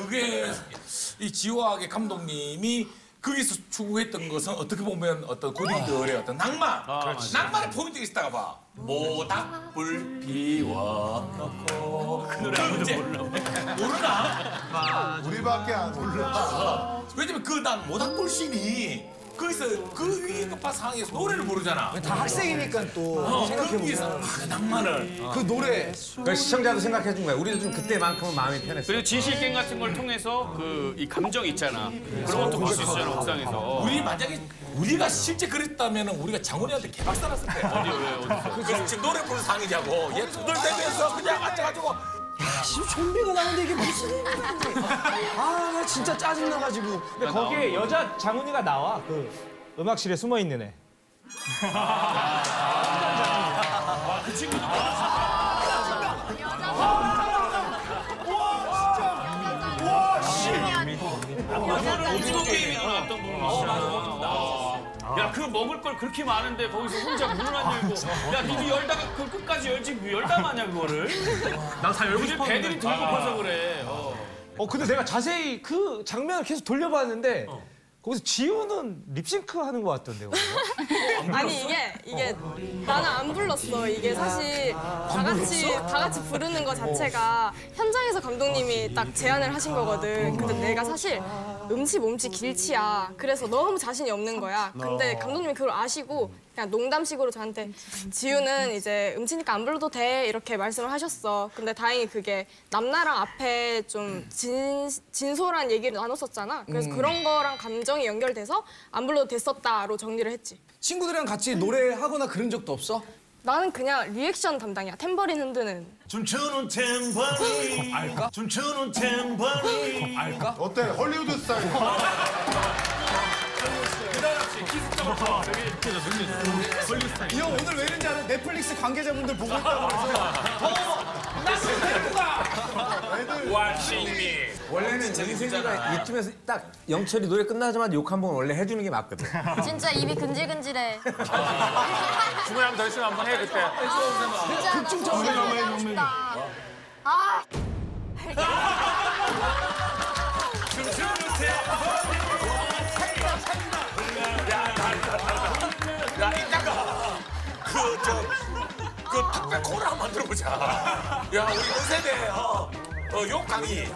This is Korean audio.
그게 이 지화학의 감독님이 거기서 추구했던 것은 어떻게 보면 어떤 고딩들의 어떤 낭만, 낭만의 포인트가 있다가 봐. 모닥불 피워놓고 그 노래 아무도 몰라. 모르나? 우리밖에 안 몰라. 왜냐면 난 모닥불 씬이 거기서 그 위급한 상황에서 노래를 부르잖아. 다 학생이니까 또 생각해보면 낭만을 그 노래 그러니까 시청자도 생각해 준 거야. 우리도 좀 그때만큼은 마음이 편했어. 그리고 진실 게임 같은 걸 통해서 이 감정 있잖아. 그런 것도 볼 수 있잖아, 옥상에서. 우리 만약에 우리가 실제 그랬다면 우리가 장훈이한테 개박살 났을 거야. 어디서? 그래서 지금 노래 부르는 상이냐고. 얘 두들대면서 그냥 앉아가지고 지금 좀비가 나오는데 이게 무슨 일이야? 나 진짜 짜증나가지고. 근데 거기에 여자 장훈이가 나와. 그 음악실에 숨어 있는 애. 그 친구도 오징어 게임이 나왔던 야, 그 먹을 걸 그렇게 많은데 거기서 혼자 문을 안 열고 야, 니도 열다가 그 끝까지 열지 열다 마냐 그거를? 나 다 열고 싶었는데 배들이 덜 고파서 그래. 근데 내가 자세히 그 장면을 계속 돌려봤는데 거기서 지우는 립싱크 하는 것 같던데요. 아니 이게 나는 안 불렀어. 이게 사실 다 같이 부르는 거 자체가 현장에서 감독님이 딱 제안을 하신 거거든. 근데 내가 사실 음치 몸치 길치야. 그래서 너무 자신이 없는 거야. 근데 감독님이 그걸 아시고 그냥 농담식으로 저한테 지우는 이제 음치니까 안 불러도 돼 이렇게 말씀을 하셨어. 근데 다행히 그게 남나랑 앞에 좀 진솔한 얘기를 나눴었잖아. 그래서 그런 거랑 감정이 연결돼서 안 불러도 됐었다로 정리를 했지. 친구들이랑 같이 노래하거나 그런 적도 없어? 나는 그냥 리액션 담당이야. 탬버린 흔드는. 춤추는 탬버린 알까? 춤추는 탬버린 알까? 어때? 헐리우드 스타일. 이 형 오늘 왜 이런지 알아? 넷플릭스 관계자분들 보고 있다고 원래는 정승이가 이쯤에서 딱 영철이 노래 끝나자마자 욕 한 번 원래 해주는 게 맞거든. 진짜 입이 근질근질해. 중간에 한번 더 있으면 한번 해 그때. 진짜 극중 정면 싶다. 아. 야, 이따가 그 특별 코너 한번 만들어보자. 야, 우리 그 세대 욕 강의.